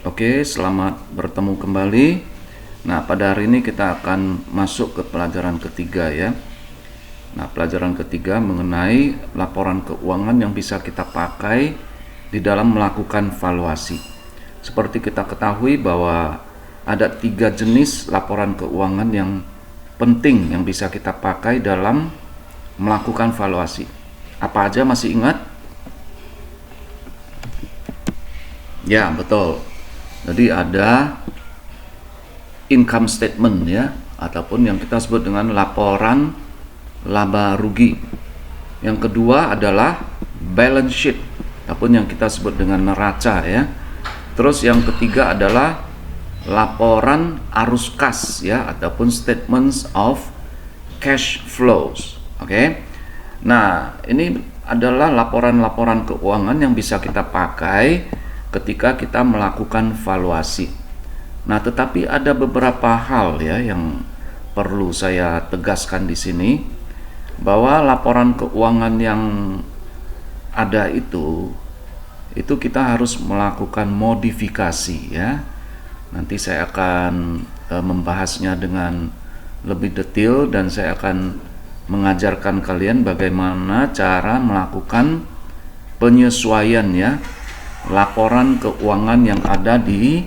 Oke, selamat bertemu kembali. Nah, pada hari ini kita akan masuk ke pelajaran ketiga ya. Nah, pelajaran ketiga mengenai laporan keuangan yang bisa kita pakai di dalam melakukan valuasi. Seperti kita ketahui bahwa ada 3 jenis laporan keuangan yang penting yang bisa kita pakai dalam melakukan valuasi. Apa aja, masih ingat? Ya, betul. Jadi ada income statement ya, ataupun yang kita sebut dengan laporan laba rugi. Yang kedua adalah balance sheet, ataupun yang kita sebut dengan neraca ya. Terus yang ketiga adalah laporan arus kas ya, ataupun statements of cash flows. Oke. Nah, ini adalah laporan-laporan keuangan yang bisa kita pakai ketika kita melakukan valuasi. Nah, tetapi ada beberapa hal ya yang perlu saya tegaskan di sini, bahwa laporan keuangan yang ada itu kita harus melakukan modifikasi ya. Nanti saya akan membahasnya dengan lebih detail, dan saya akan mengajarkan kalian bagaimana cara melakukan penyesuaian ya laporan keuangan yang ada di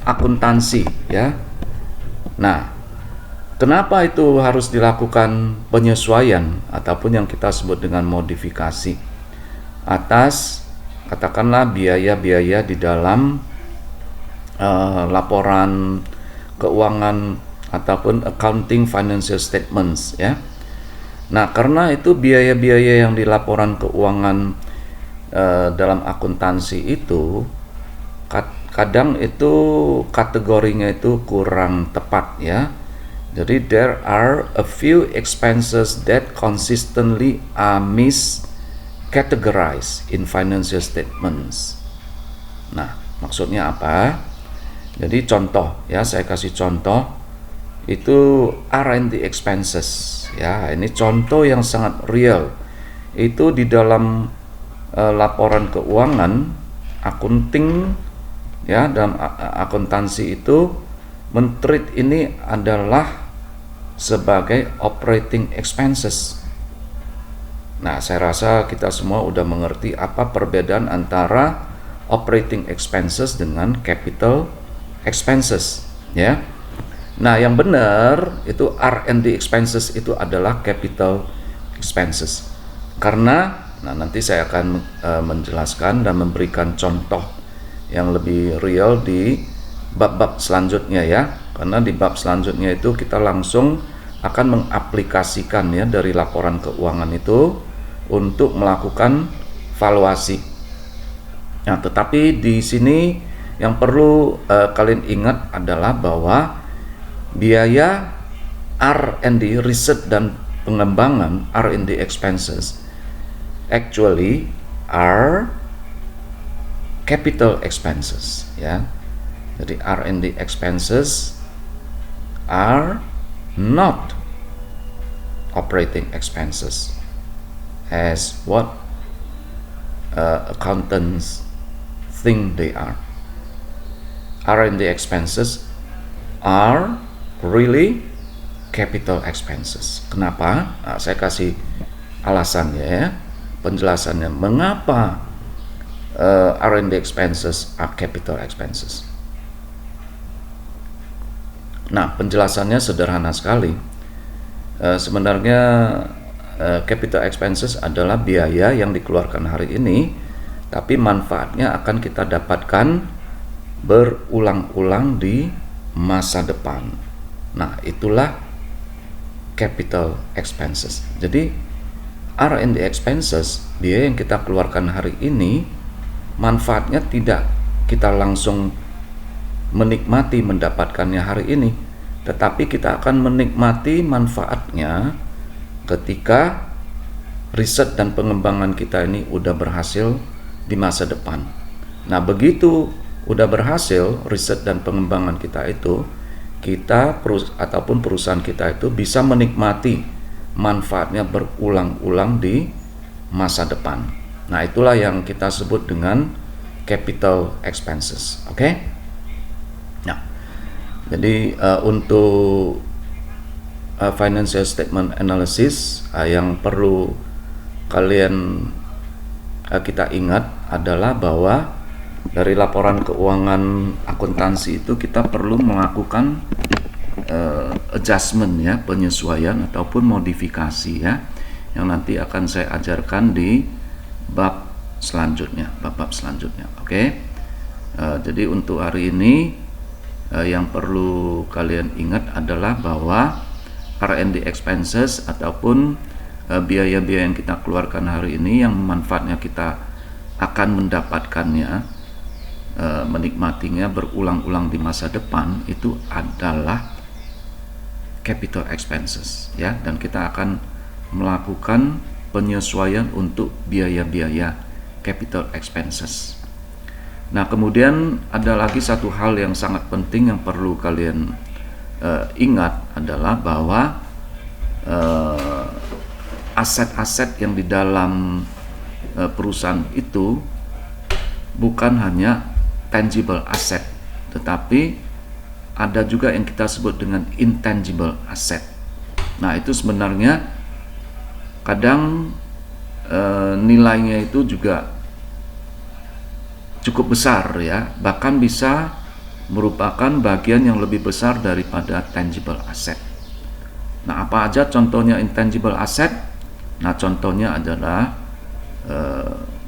akuntansi ya. Nah, kenapa itu harus dilakukan penyesuaian ataupun yang kita sebut dengan modifikasi atas katakanlah biaya-biaya di dalam laporan keuangan ataupun accounting financial statements ya. Nah, karena itu biaya-biaya yang di laporan keuangan dalam akuntansi itu kadang itu kategorinya itu kurang tepat ya. Jadi there are a few expenses that consistently are miscategorized in financial statements. Nah, maksudnya apa? Jadi contoh ya, saya kasih contoh itu R&D expenses ya. Ini contoh yang sangat real. Itu di dalam laporan keuangan accounting ya, dalam akuntansi itu men-treat ini adalah sebagai operating expenses. Nah, saya rasa kita semua udah mengerti apa perbedaan antara operating expenses dengan capital expenses ya. Nah, yang benar itu R&D expenses itu adalah capital expenses. Karena nanti saya akan menjelaskan dan memberikan contoh yang lebih real di bab-bab selanjutnya ya. Karena di bab selanjutnya itu kita langsung akan mengaplikasikan ya dari laporan keuangan itu untuk melakukan valuasi. Nah, tetapi di sini yang perlu kalian ingat adalah bahwa biaya R&D, riset dan pengembangan, R&D expenses actually are capital expenses ya. Jadi R&D expenses are not operating expenses as what accountants think they are. R&D expenses are really capital expenses. Kenapa? Nah, saya kasih alasannya ya, penjelasannya mengapa R&D expenses are capital expenses. Nah, penjelasannya sederhana sekali. Sebenarnya capital expenses adalah biaya yang dikeluarkan hari ini, tapi manfaatnya akan kita dapatkan berulang-ulang di masa depan. Nah, itulah capital expenses. Jadi R&D expenses, biaya yang kita keluarkan hari ini, manfaatnya tidak kita langsung menikmati mendapatkannya hari ini, tetapi kita akan menikmati manfaatnya ketika riset dan pengembangan kita ini udah berhasil di masa depan. Nah, begitu udah berhasil riset dan pengembangan kita itu, kita ataupun perusahaan kita itu bisa menikmati manfaatnya berulang-ulang di masa depan. Nah, itulah yang kita sebut dengan capital expenses. Oke? Jadi untuk financial statement analysis yang perlu kalian kita ingat adalah bahwa dari laporan keuangan akuntansi itu kita perlu melakukan adjustment ya, penyesuaian ataupun modifikasi ya, yang nanti akan saya ajarkan di bab selanjutnya, bab selanjutnya. Oke. Jadi untuk hari ini yang perlu kalian ingat adalah bahwa R&D expenses ataupun biaya-biaya yang kita keluarkan hari ini yang manfaatnya kita akan mendapatkannya, menikmatinya berulang-ulang di masa depan, itu adalah capital expenses ya, dan kita akan melakukan penyesuaian untuk biaya-biaya capital expenses. Nah, kemudian ada lagi satu hal yang sangat penting yang perlu kalian ingat adalah bahwa aset-aset yang di dalam perusahaan itu bukan hanya tangible asset, tetapi ada juga yang kita sebut dengan intangible asset. Nah, itu sebenarnya kadang nilainya itu juga cukup besar ya, bahkan bisa merupakan bagian yang lebih besar daripada tangible asset. Nah, apa aja contohnya intangible asset? Nah, contohnya adalah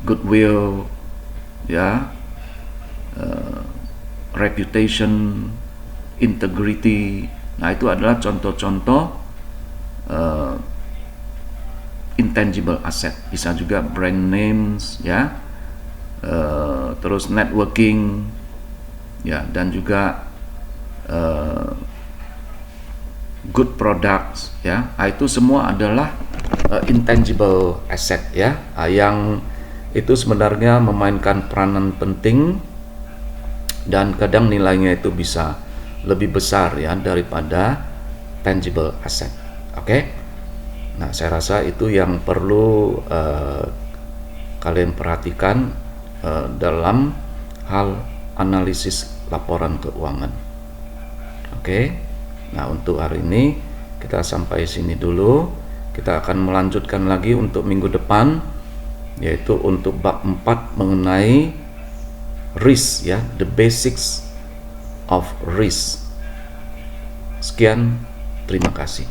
goodwill ya, reputation, integrity. Nah, itu adalah contoh-contoh intangible asset. Bisa juga brand names ya, terus networking ya, dan juga good products ya. Itu semua adalah intangible asset ya, yang itu sebenarnya memainkan peranan penting dan kadang nilainya itu bisa lebih besar ya daripada tangible asset. Oke. Nah, saya rasa itu yang perlu kalian perhatikan dalam hal analisis laporan keuangan. Oke. Nah, untuk hari ini kita sampai sini dulu. Kita akan melanjutkan lagi untuk minggu depan, yaitu untuk bab 4 mengenai risk ya, the basics of risk. Sekian, terima kasih.